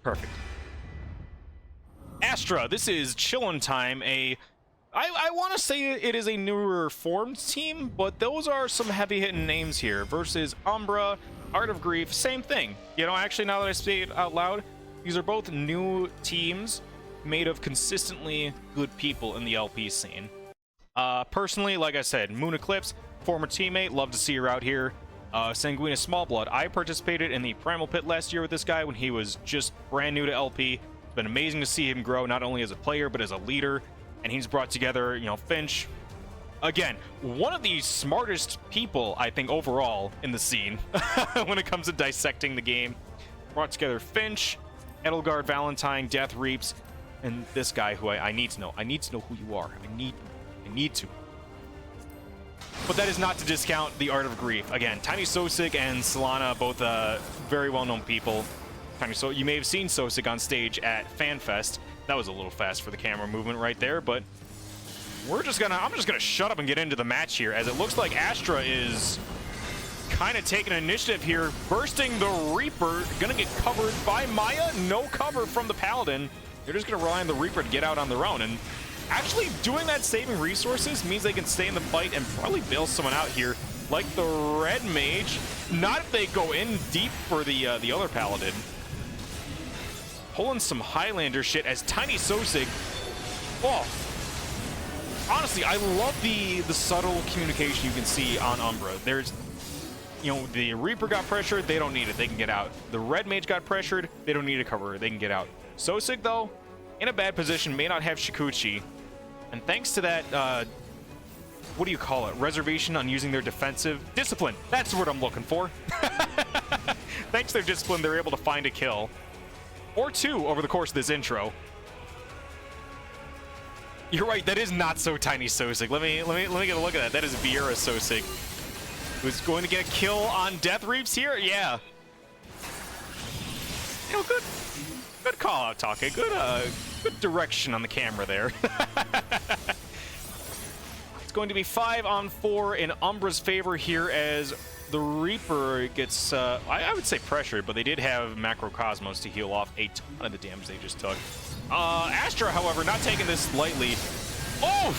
Perfect. Astra, this is Qilin time. I want to say it is a newer formed team, but those are some heavy-hitting names here. Versus Umbra, Art of Grief, same thing. You know, actually, now that I say it out loud, these are both new teams made of consistently good people in the LP scene. Personally, like I said, Moon Eclipse, former teammate, love to see her out here. Sanguinius Smallblood, I participated in the Primal Pit last year with this guy when he was just brand new to LP. It's been amazing to see him grow, not only as a player, but as a leader. And he's brought together, you know, Finch. Again, one of the smartest people, I think, overall in the scene when it comes to dissecting the game. Brought together Finch, Edelgard, Valentine, Death Reaps, and this guy who I need to know. I need to know who you are. I need to. But that is not to discount the Art of Grief. Again, Tiny Sosig and Solana, both very well-known people. You may have seen Sosig on stage at FanFest. That was a little fast for the camera movement right there, but I'm just gonna shut up and get into the match here, as it looks like Astra is kind of taking initiative here, bursting the Reaper, gonna get covered by Maya. No cover from the Paladin. They're just gonna rely on the Reaper to get out on their own, and actually doing that, saving resources, means they can stay in the fight and probably bail someone out here, like the Red Mage. Not if they go in deep for the other Paladin. Pulling some Highlander shit as Tiny Sosig. Oh, honestly, I love the subtle communication you can see on Umbra. There's, you know, the Reaper got pressured, they don't need it, they can get out. The Red Mage got pressured, they don't need a cover, they can get out. Sosig, though, in a bad position, may not have Shikuchi, and thanks to that, what do you call it? Reservation on using their defensive discipline. That's the word I'm looking for. Thanks to their discipline, they're able to find a kill. Or two over the course of this intro. You're right, that is not so Tiny Sosig. Let me get a look at that. That is Viera Sosig, who's going to get a kill on Death Reaps here. Yeah. You know, good call out, Take. Good direction on the camera there. It's going to be 5-on-4 in Umbra's favor here, as the Reaper gets, I would say pressured, but they did have Macrocosmos to heal off a ton of the damage they just took. Astra, however, not taking this lightly. Oh!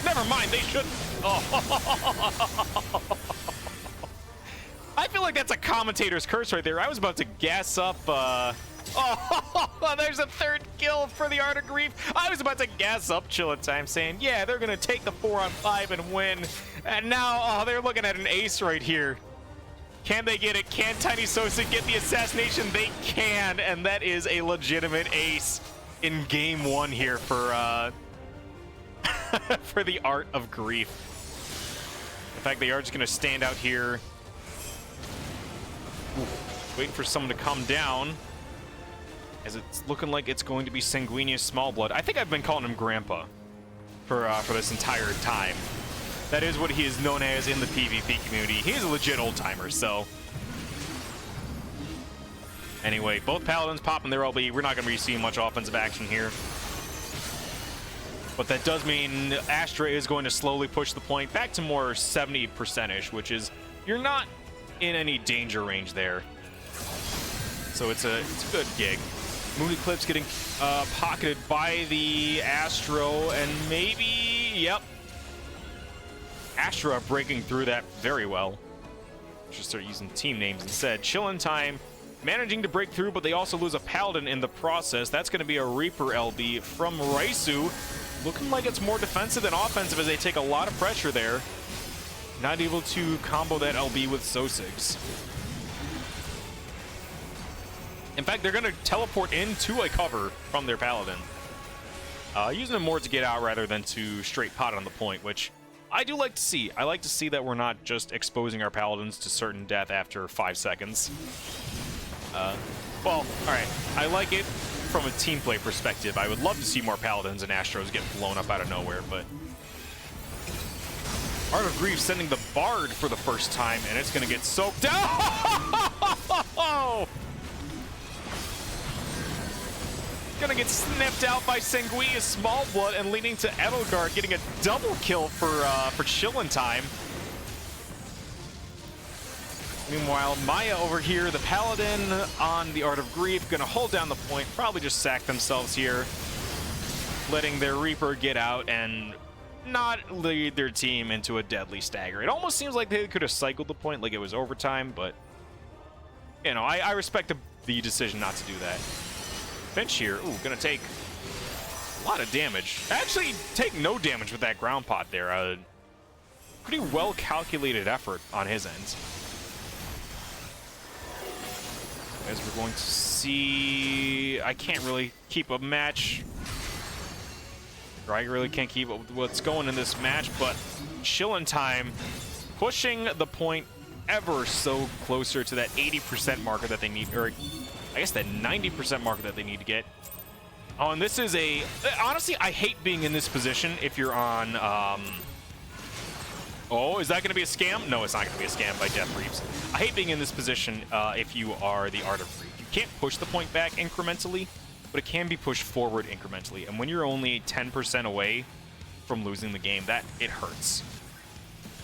Never mind, they should... Oh. I feel like that's a commentator's curse right there. I was about to gas up, Oh, there's a third kill for the Art of Grief. I was about to gas up Qilin time, saying, yeah, they're going to take the 4-on-5 and win. And now, oh, they're looking at an ace right here. Can they get it? Can Tiny Sosig get the assassination? They can, and that is a legitimate ace in game one here for for the Art of Grief. In fact, they are just going to stand out here, waiting for someone to come down, as it's looking like it's going to be Sanguinius Smallblood. I think I've been calling him Grandpa for this entire time. That is what he is known as in the PvP community. He's a legit old-timer, so... Anyway, both Paladins popping their LB. We're not going to be seeing much offensive action here. But that does mean Astra is going to slowly push the point back to more 70%-ish, which is... You're not in any danger range there. So it's a good gig. Moon Eclipse getting pocketed by the Astro, and maybe, yep. Astra breaking through that very well. Should start using team names instead. Qilin time, managing to break through, but they also lose a Paladin in the process. That's going to be a Reaper LB from Raisu. Looking like it's more defensive than offensive, as they take a lot of pressure there. Not able to combo that LB with Sosigs. In fact, they're going to teleport into a cover from their Paladin. Using them more to get out rather than to straight pot on the point, which I do like to see. I like to see that we're not just exposing our Paladins to certain death after 5 seconds. Well, alright. I like it from a team play perspective. I would love to see more Paladins and Astros get blown up out of nowhere, but... Art of Grief sending the Bard for the first time, and it's going to get soaked down! Gonna get snipped out by Sanguinius Smallblood, and leading to Edelgard getting a double kill for Qilin time. Meanwhile, Maya over here, the Paladin on the Art of Grief, gonna hold down the point, probably just sack themselves here, letting their Reaper get out and not lead their team into a deadly stagger. It almost seems like they could have cycled the point like it was overtime, but, you know, I respect the decision not to do that. Finch here, ooh, gonna take a lot of damage. Actually, take no damage with that ground pot there. Pretty well-calculated effort on his end. As we're going to see, I can't really keep a match. Or I really can't keep up with what's going in this match, but Qilin time pushing the point ever so closer to that 80% marker that they need, or I guess that 90% marker that they need to get. Oh, and this is a, honestly, I hate being in this position if you're on, oh, is that going to be a scam? No, it's not going to be a scam by Death Reaps. I hate being in this position if you are the Art of Grief. You can't push the point back incrementally, but it can be pushed forward incrementally. And when you're only 10% away from losing the game, it hurts.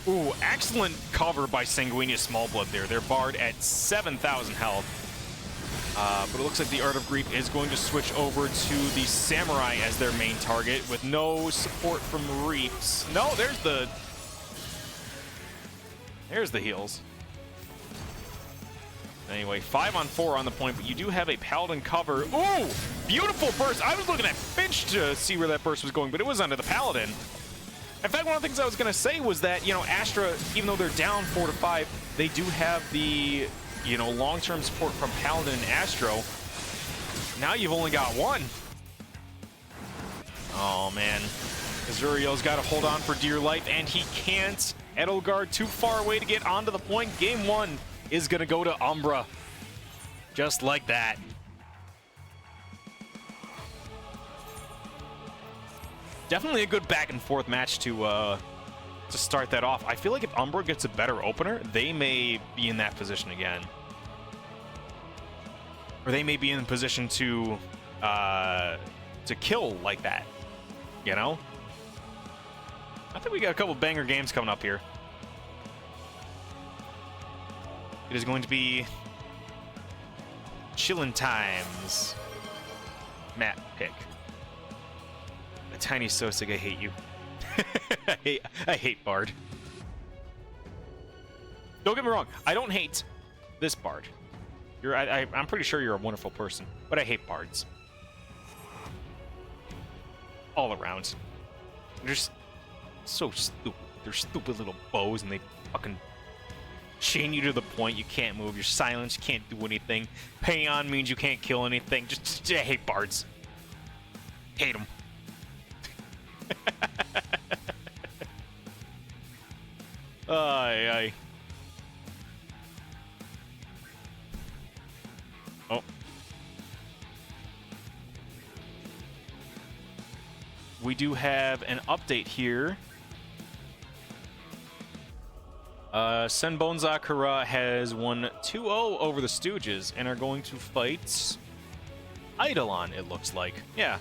Ooh, excellent cover by Sanguinius Smallblood there. They're barred at 7,000 health. But it looks like the Art of Grief is going to switch over to the Samurai as their main target with no support from Reaps. No, there's the heals. Anyway, 5-on-4 on the point, but you do have a Paladin cover. Ooh, beautiful burst. I was looking at Finch to see where that burst was going, but it was under the Paladin. In fact, one of the things I was going to say was that, you know, Astra, even though they're down 4 to 5, they do have the, you know, long-term support from Paladin and Astro. Now you've only got one. Oh, man. Azuriel's got to hold on for dear life, and he can't. Edelgard too far away to get onto the point. Game 1 is going to go to Umbra. Just like that. Definitely a good back-and-forth match to start that off. I feel like if Umbra gets a better opener, they may be in that position again. Or they may be in a position to kill like that. You know? I think we got a couple banger games coming up here. It is going to be Qilin times map pick. A tiny Sosig, I hate you. I hate Bard. Don't get me wrong, I don't hate this Bard. I'm pretty sure you're a wonderful person, but I hate Bards. All around. They're just so stupid. They're stupid little bows, and they fucking chain you to the point. You can't move. You're silenced. You can't do anything. Payon means you can't kill anything. I hate Bards. Hate them. Aye. Oh. We do have an update here. Senbonzakura has won 2-0 over the Stooges and are going to fight Eidolon, it looks like. Yeah.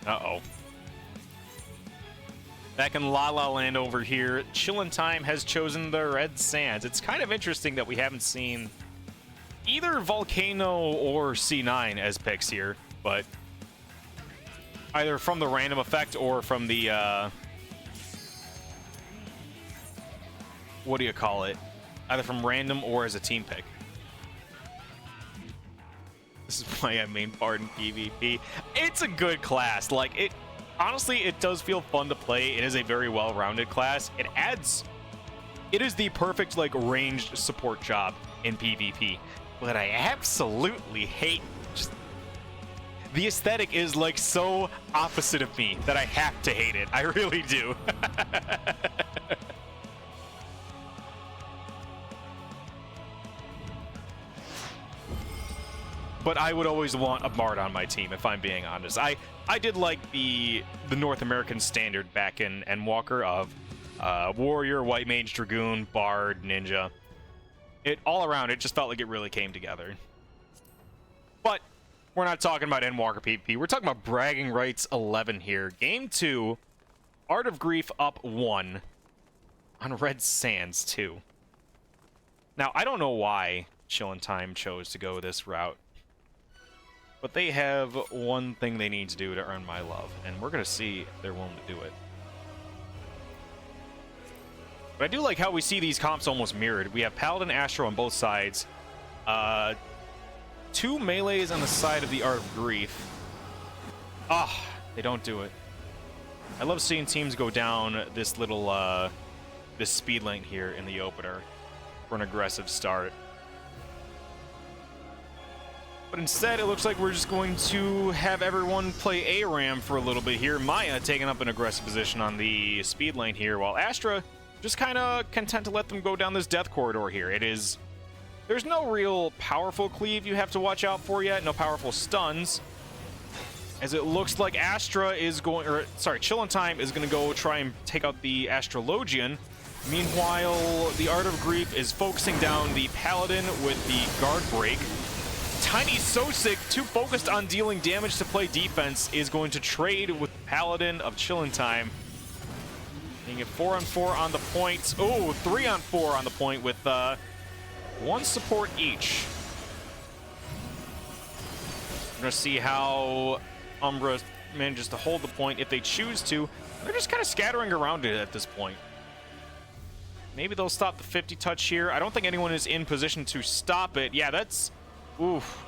Uh-oh. Back in La La Land over here, Qilin Time has chosen the Red Sands. It's kind of interesting that we haven't seen either Volcano or C9 as picks here, but either from the random effect or from the, what do you call it? Either from random or as a team pick. This is why I main Bard in PvP. It's a good class. Like, honestly, it does feel fun to play. It is a very well-rounded class. It is the perfect, like, ranged support job in PvP. But I absolutely hate just... The aesthetic is, like, so opposite of me that I have to hate it. I really do. But I would always want a Bard on my team, if I'm being honest. I did like the North American standard back in Endwalker of Warrior, White Mage, Dragoon, Bard, Ninja. All around, it just felt like it really came together. But we're not talking about Endwalker PvP. We're talking about Bragging Rights 11 here. Game 2 Art of Grief up 1 on Red Sands, too. Now, I don't know why Qilin Time chose to go this route, but they have one thing they need to do to earn my love, and we're going to see if they're willing to do it. But I do like how we see these comps almost mirrored. We have Paladin, Astro on both sides. 2 melees on the side of the Art of Grief. Ah, they don't do it. I love seeing teams go down this little, this speed lane here in the opener for an aggressive start. But instead, it looks like we're just going to have everyone play ARAM for a little bit here. Maya taking up an aggressive position on the speed lane here, while Astra just kind of content to let them go down this death corridor here. There's no real powerful cleave you have to watch out for yet, no powerful stuns, as it looks like Astra is going, or sorry, Qilin Time is going to go try and take out the Astrologian. Meanwhile, the Art of Grief is focusing down the Paladin with the guard break. Tiny Sosic, too focused on dealing damage to play defense, is going to trade with the Paladin of Qilin Time. Being at 4-on-4 on the point. Oh, 3-on-4 on the point with 1 support each. We're going to see how Umbra manages to hold the point if they choose to. They're just kind of scattering around it at this point. Maybe they'll stop the 50 touch here. I don't think anyone is in position to stop it. Yeah, that's... Oof.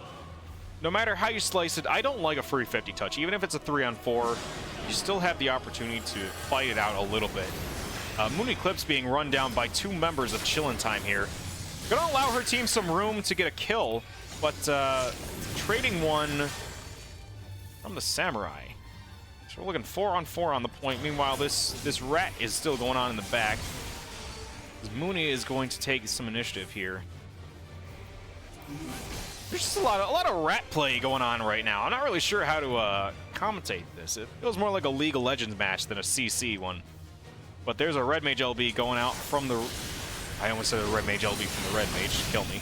No matter how you slice it, I don't like a free 50 touch. Even if it's a 3-on-4, you still have the opportunity to fight it out a little bit. Moon Eclipse being run down by 2 members of Qilin Time here. Gonna allow her team some room to get a kill, but trading one from the Samurai. So we're looking 4-on-4 on the point. Meanwhile, this rat is still going on in the back. Mooney is going to take some initiative here. There's just a lot of rat play going on right now. I'm not really sure how to commentate this. It feels more like a League of Legends match than a CC one. But there's a Red Mage LB going out from the... I almost said a Red Mage LB from the Red Mage. Kill me.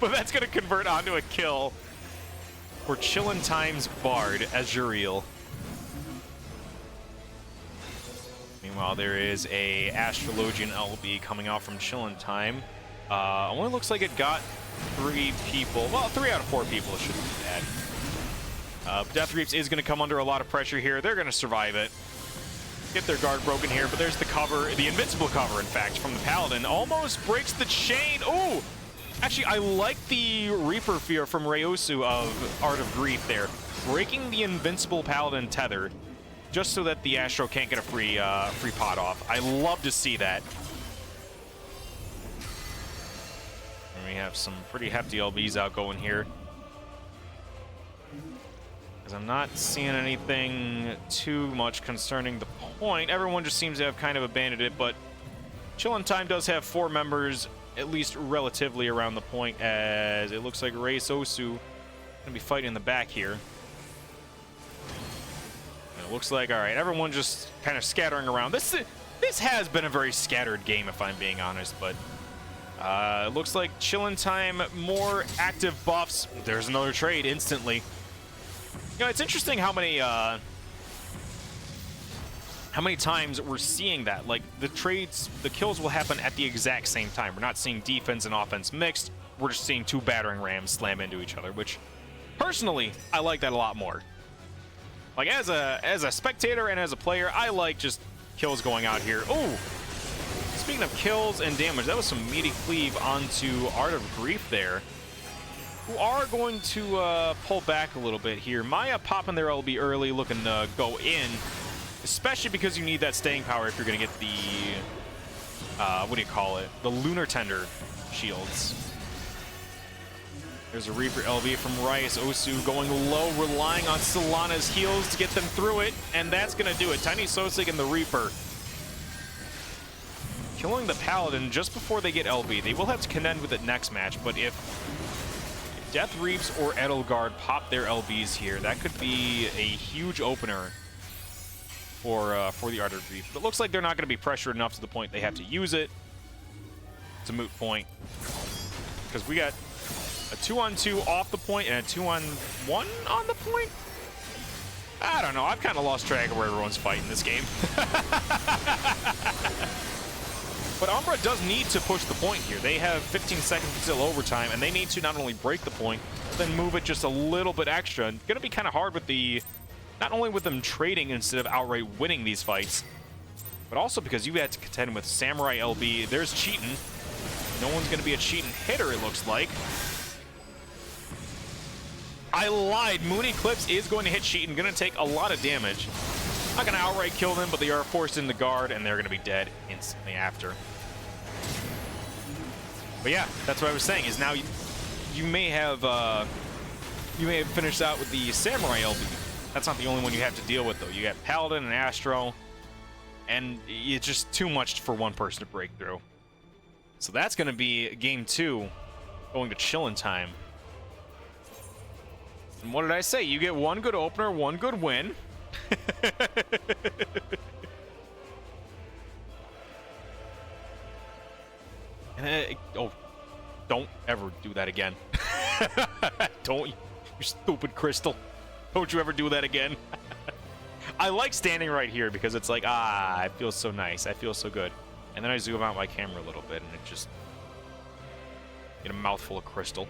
But that's going to convert onto a kill for Qilin Time's Bard, Azuriel. Meanwhile, there is a Astrologian LB coming out from Qilin Time. Only looks like it got 3 people. Well, 3 out of 4 people should be bad. Death Reaps is going to come under a lot of pressure here. They're going to survive it. Get their guard broken here, but there's the cover, the invincible cover, in fact, from the Paladin. Almost breaks the chain. Oh! Actually, I like the Reaper Fear from Ryosu of Art of Grief there. Breaking the invincible Paladin tether, just so that the Astro can't get a free pot off. I love to see that. And we have some pretty hefty LBs out going here. Because I'm not seeing anything too much concerning the point. Everyone just seems to have kind of abandoned it, but Qilin Time does have 4 members, at least relatively, around the point, as it looks like Rei Sosu going to be fighting in the back here. And it looks like, all right, everyone just kind of scattering around. This has been a very scattered game, if I'm being honest, but it looks like Qilin Time, more active buffs. There's another trade instantly. You know, it's interesting how many times we're seeing that. Like, the trades, the kills will happen at the exact same time. We're not seeing defense and offense mixed. We're just seeing 2 battering rams slam into each other, which, personally, I like that a lot more. Like, as a spectator and as a player, I like just kills going out here. Oh! Speaking of kills and damage, that was some meaty cleave onto Art of Grief there, who are going to pull back a little bit here. Maya popping their LB early, looking to go in, especially because you need that staying power if you're going to get the, what do you call it? The Lunar Tender shields. There's a Reaper LB from Rice. Osu going low, relying on Solana's heals to get them through it, and that's going to do it. Tiny Sosig and the Reaper killing the Paladin just before they get LB. They will have to contend with it next match, but if Death Reaps or Edelgard pop their LBs here, that could be a huge opener for the Art of Grief. But it looks like they're not going to be pressured enough to the point they have to use it. It's a moot point, because we got a 2-on-2 off the point and a 2-on-1 on the point. I don't know. I've kind of lost track of where everyone's fighting this game. But Umbra does need to push the point here. They have 15 seconds until overtime, and they need to not only break the point, but then move it just a little bit extra. It's going to be kind of hard with the, not only with them trading instead of outright winning these fights, but also because you had to contend with Samurai LB. There's Qilin. No one's going to be a Qilin hitter, it looks like. I lied. Moon Eclipse is going to hit Qilin. Going to take a lot of damage. Not going to outright kill them, but they are forced into guard, and they're going to be dead instantly after. But yeah, that's what I was saying, is now you may have finished out with the Samurai LB. That's not the only one you have to deal with, though. You got Paladin and Astro, and it's just too much for one person to break through. So that's going to be game 2, going to Qilin time. And what did I say? You get one good opener, one good win. And oh, don't ever do that again. Don't, you stupid Crystal. Don't you ever do that again. I like standing right here because it's like, I feel so nice. I feel so good. And then I zoom out my camera a little bit and it just get a mouthful of crystal.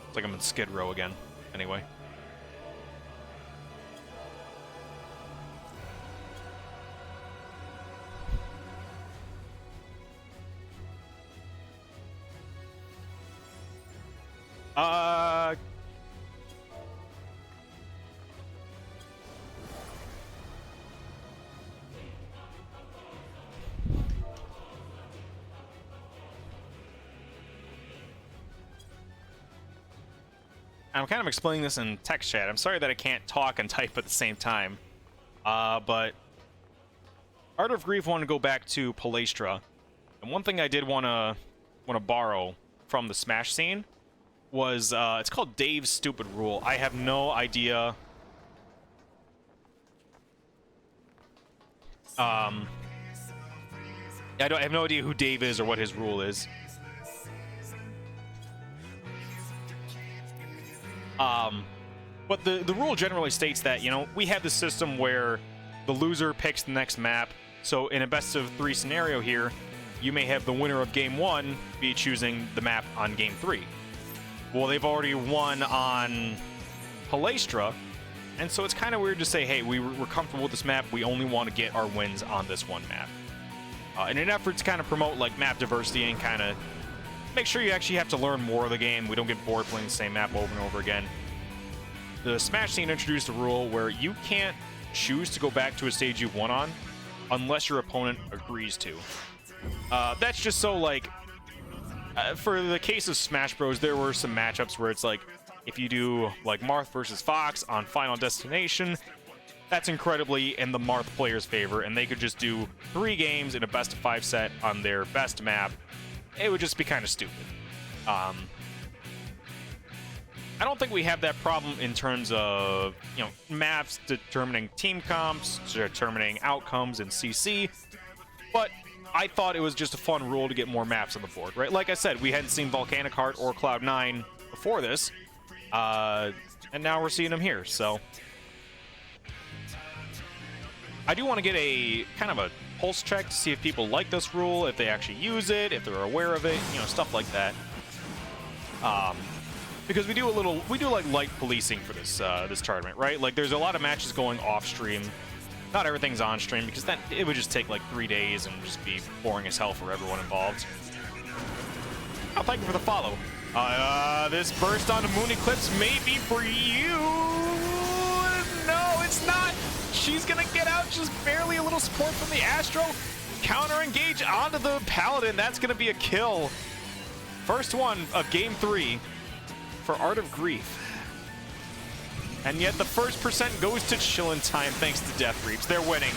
It's like I'm in Skid Row again. Anyway. I'm kind of explaining this in text chat. I'm sorry that I can't talk and type at the same time. But Art of Grief wanted to go back to Palestra. And one thing I did want to borrow from the Smash scene was it's called Dave's Stupid Rule. I have no idea. I have no idea who Dave is or what his rule is. But the rule generally states that, you know, we have the system where the loser picks the next map. So in a best of 3 scenario here, you may have the winner of game 1 be choosing the map on game 3. Well, they've already won on Palestra, and so it's kind of weird to say, hey, we're comfortable with this map, we only want to get our wins on this one map. In an effort to kind of promote like map diversity and kind of make sure you actually have to learn more of the game, we don't get bored playing the same map over and over again. The Smash scene introduced a rule where you can't choose to go back to a stage you've won on unless your opponent agrees to. That's just so, like, for the case of Smash Bros, there were some matchups where it's like, if you do, like, Marth versus Fox on Final Destination, that's incredibly in the Marth player's favor, and they could just do 3 games in a best-of-5 set on their best map. It would just be kind of stupid. I don't think we have that problem in terms of, you know, maps determining team comps, determining outcomes in CC, but I thought it was just a fun rule to get more maps on the board, right? Like I said, we hadn't seen Volcanic Heart or Cloud9 before this, and now we're seeing them here, so I do want to get a kind of a pulse check to see if people like this rule, if they actually use it, if they're aware of it, you know, stuff like that. Because we do like light policing for this this tournament, right? Like, there's a lot of matches going off stream. Not everything's on stream because then it would just take like 3 days and just be boring as hell for everyone involved. I'll thank you for the follow. This burst onto Moon Eclipse may be for you. No, it's not. She's gonna get out, just barely a little support from the Astro. Counter engage onto the Paladin. That's gonna be a kill. First one of game 3 for Art of Grief. And yet the first percent goes to Qilin time thanks to Death Reaps. They're winning.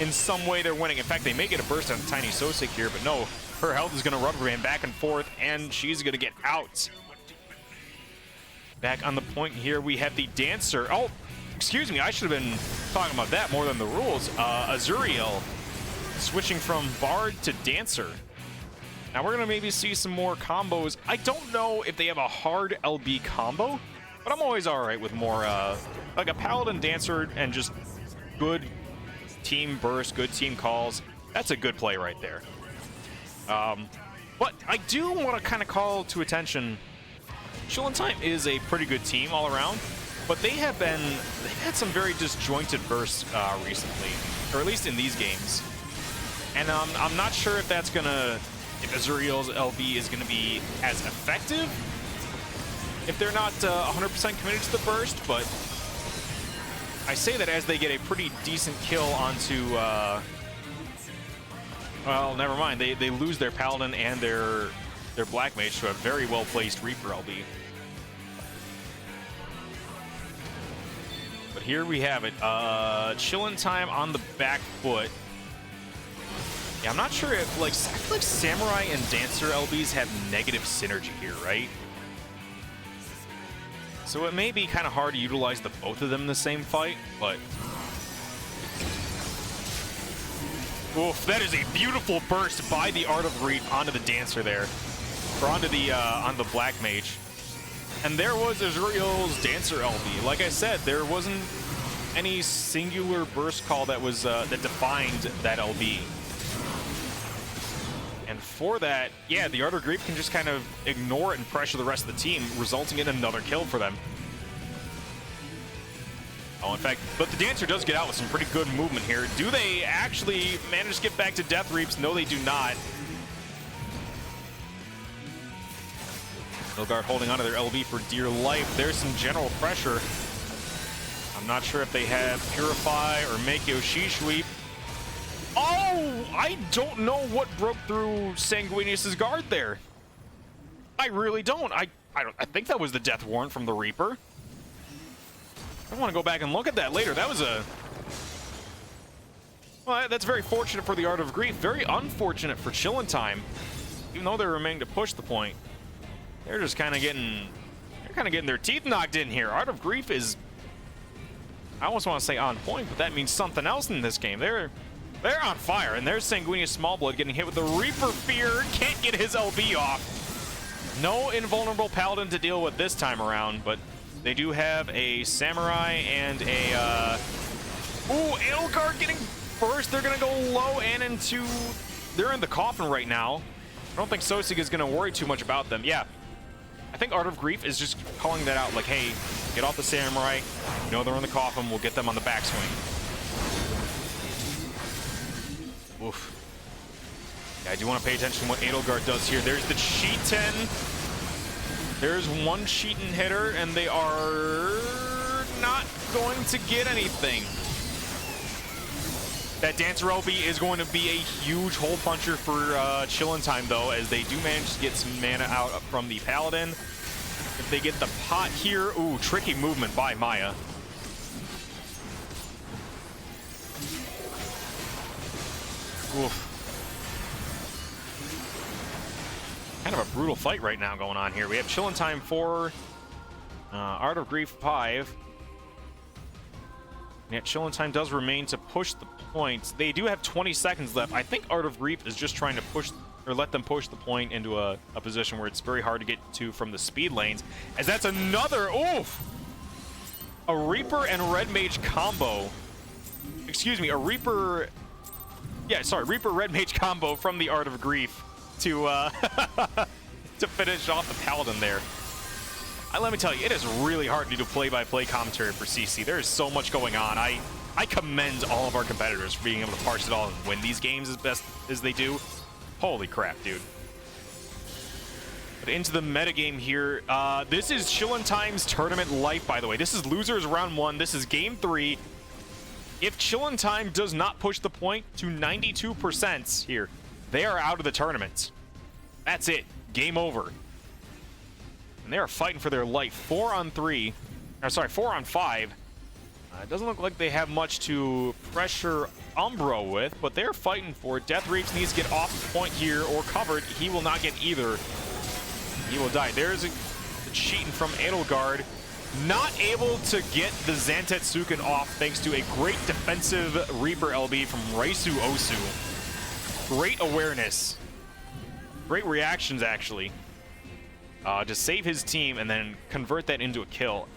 In some way, they're winning. In fact, they may get a burst on Tiny Sosek here, but no. Her health is going to rubber band back and forth, and she's going to get out. Back on the point here, we have the Dancer. Oh, excuse me. I should have been talking about that more than the rules. Azuriel switching from Bard to Dancer. Now, we're going to maybe see some more combos. I don't know if they have a hard LB combo, But I'm always all right with more like a Paladin Dancer and just good team burst, good team calls. That's a good play right there. But I do want to kind of call to attention, Qilin Time is a pretty good team all around, but they've had some very disjointed bursts recently, or at least in these games. And I'm not sure if that's gonna, if Azuriel's LB is gonna be as effective if they're not 100% committed to the burst, but I say that as they get a pretty decent kill onto, well, never mind. They lose their Paladin and their Black Mage to a very well-placed Reaper LB. But here we have it. Qilin Time on the back foot. Yeah, I'm not sure if, like, I feel like Samurai and Dancer LBs have negative synergy here, right? So it may be kind of hard to utilize the both of them in the same fight, but... Oof, that is a beautiful burst by the Art of Grief onto the Dancer there. Or onto the Black Mage. And there was Azuriel's Dancer LB. Like I said, there wasn't any singular burst call that was that defined that LB. And for that, yeah, the Art of Grief can just kind of ignore it and pressure the rest of the team, resulting in another kill for them. Oh, in fact, but the Dancer does get out with some pretty good movement here. Do they actually manage to get back to Death Reaps? No, they do not. Edelgard holding onto their LB for dear life. There's some general pressure. I'm not sure if they have Purify or Make Yoshi Sweep. Oh, I don't know what broke through Sanguinius's guard there. I really don't. I think that was the Death Warrant from the Reaper. I want to go back and look at that later. That was a... Well, that's very fortunate for the Art of Grief. Very unfortunate for Qilin Time. Even though they're remaining to push the point, they're just kind of getting... They're kind of getting their teeth knocked in here. Art of Grief is... I almost want to say on point, but that means something else in this game. They're on fire, and there's Sanguinius Smallblood getting hit with the Reaper Fear. Can't get his LB off. No invulnerable Paladin to deal with this time around, but they do have a Samurai and a... Ooh, Edelgard getting first. They're going to go low and into... They're in the coffin right now. I don't think Sosig is going to worry too much about them. Yeah, I think Art of Grief is just calling that out, like, hey, get off the Samurai. You know they're in the coffin. We'll get them on the backswing. Oof. Yeah, I do want to pay attention to what Edelgard does here. There's the Cheaten. There's one Cheaten hitter, and they are not going to get anything. That Dancer LB is going to be a huge hole puncher for Qilin Time, though, as they do manage to get some mana out from the Paladin. If they get the pot here, ooh, tricky movement by Maya. Oof. Kind of a brutal fight right now going on here. We have Qilin Time 4, Art of Grief 5. And yet Qilin Time does remain to push the points. They do have 20 seconds left. I think Art of Grief is just trying to push, or let them push the point into a position where it's very hard to get to from the speed lanes. As that's another, oof! A Reaper and Red Mage combo. Excuse me, a Reaper... Yeah, sorry, Reaper Red Mage combo from the Art of Grief to to finish off the Paladin there. Let me tell you, it is really hard to do play-by-play commentary for CC. There is so much going on. I commend all of our competitors for being able to parse it all and win these games as best as they do. Holy crap, dude. But into the metagame here. This is Qilin Time's tournament life, by the way. This is losers round 1. This is game 3. If Qilin Time does not push the point to 92% here, they are out of the tournament. That's it. Game over. And they are fighting for their life. 4 on 3. Or sorry, 4 on 5. It doesn't look like they have much to pressure Umbro with, but they're fighting for it. Death Reaps needs to get off the point here or covered. He will not get either. He will die. There's a cheating from Edelgard. Not able to get the Zantetsuken off thanks to a great defensive Reaper LB from Raisu Osu. Great awareness. Great reactions, actually. To save his team and then convert that into a kill.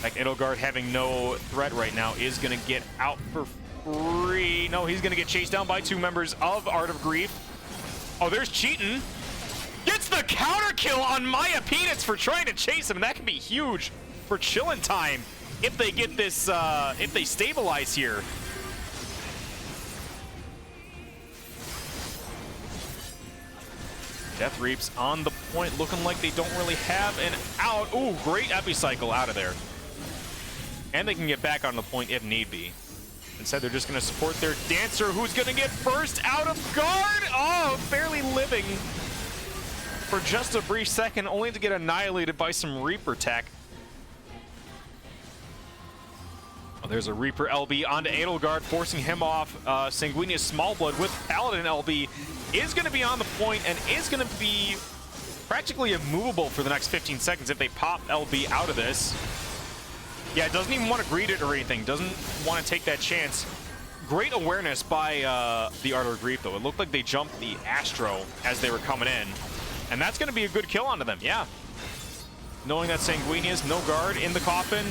Like, Edelgard having no threat right now is going to get out for free. No, he's going to get chased down by 2 members of Art of Grief. Oh, there's Qilin. Gets the counter kill on Maya Peanuts for trying to chase him. And that can be huge for Qilin time if they get this, if they stabilize here. Death Reaps on the point, looking like they don't really have an out. Ooh, great Epicycle out of there. And they can get back on the point if need be. Instead, they're just going to support their Dancer, who's going to get burst out of guard. Oh, barely living for just a brief second, only to get annihilated by some Reaper tech. Oh, there's a Reaper LB onto Edelgard, forcing him off. Sanguinius Small Blood with Paladin LB is going to be on the point and is going to be practically immovable for the next 15 seconds if they pop LB out of this. Yeah, doesn't even want to greet it or anything. Doesn't want to take that chance. Great awareness by the Art of Grief, though. It looked like they jumped the Astro as they were coming in. And that's going to be a good kill onto them, yeah. Knowing that Sanguinius, no guard in the coffin.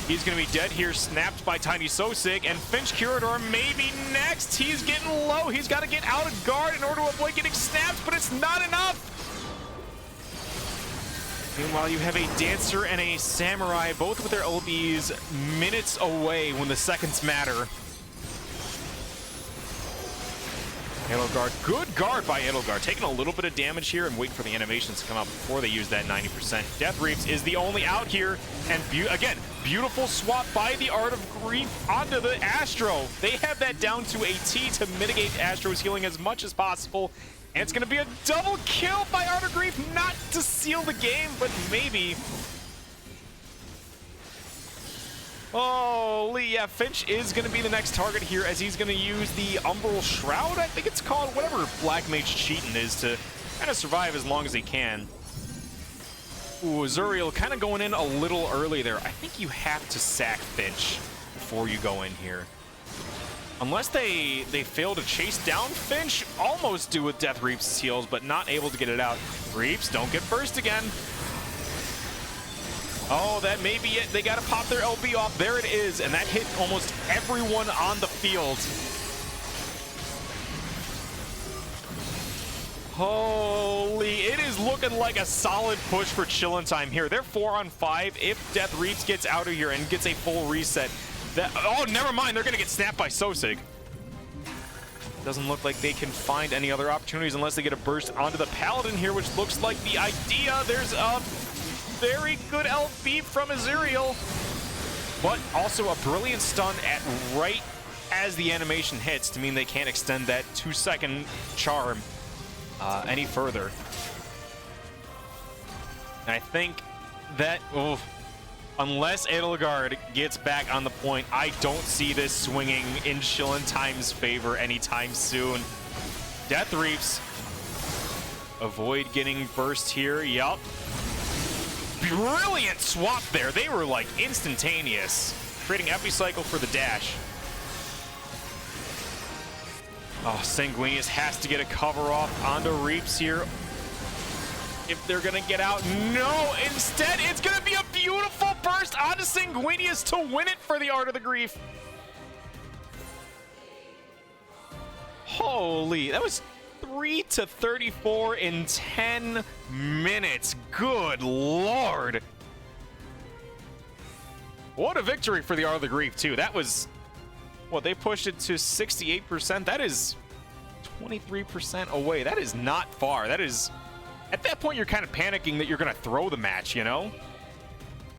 He's going to be dead here, snapped by Tiny Sosig, and Finch Curador maybe next. He's getting low. He's got to get out of guard in order to avoid getting snapped, but it's not enough. Meanwhile, you have a Dancer and a Samurai, both with their LBs minutes away when the seconds matter. Edelgard, good guard by Edelgard, taking a little bit of damage here and wait for the animations to come out before they use that 90%. Death Reaps is the only out here, and again, beautiful swap by the Art of Grief onto the Astro. They have that down to a T to mitigate Astro's healing as much as possible, and it's going to be a double kill by Art of Grief, not to seal the game, but maybe. Holy, yeah, Finch is going to be the next target here as he's going to use the Umbral Shroud, I think it's called, whatever Black Mage Cheatin' is, to kind of survive as long as he can. Ooh, Zuriel kind of going in a little early there. I think you have to sack Finch before you go in here. Unless they fail to chase down Finch, almost do with Death Reaps' seals, but not able to get it out. Reaps, don't get burst again. Oh, that may be it. They got to pop their LB off. There it is, and that hit almost everyone on the field. Holy, it is looking like a solid push for Qilin time here. They're 4 on 5. If Death Reaps gets out of here and gets a full reset, oh, never mind. They're going to get snapped by Sosig. Doesn't look like they can find any other opportunities unless they get a burst onto the Paladin here, which looks like the idea. There's a very good LB from Azuriel, but also a brilliant stun at right as the animation hits to mean they can't extend that 2-second charm any further. And I think that, unless Edelgard gets back on the point, I don't see this swinging in Qilin time's favor anytime soon. Death Reaps. Avoid getting burst here. Yup. Brilliant swap there. They were like instantaneous. Trading Epicycle for the dash. Oh, Sanguinius has to get a cover off onto Reaps here. If they're gonna get out, no, instead it's gonna be a beautiful burst onto Sanguinius to win it for the Art of the Grief. Holy, that was 3-34 in 10 minutes. Good Lord. What a victory for the Art of the Grief, too. That was, well, they pushed it to 68%. That is 23% away. That is not far. That is, at that point, you're kind of panicking that you're going to throw the match, you know?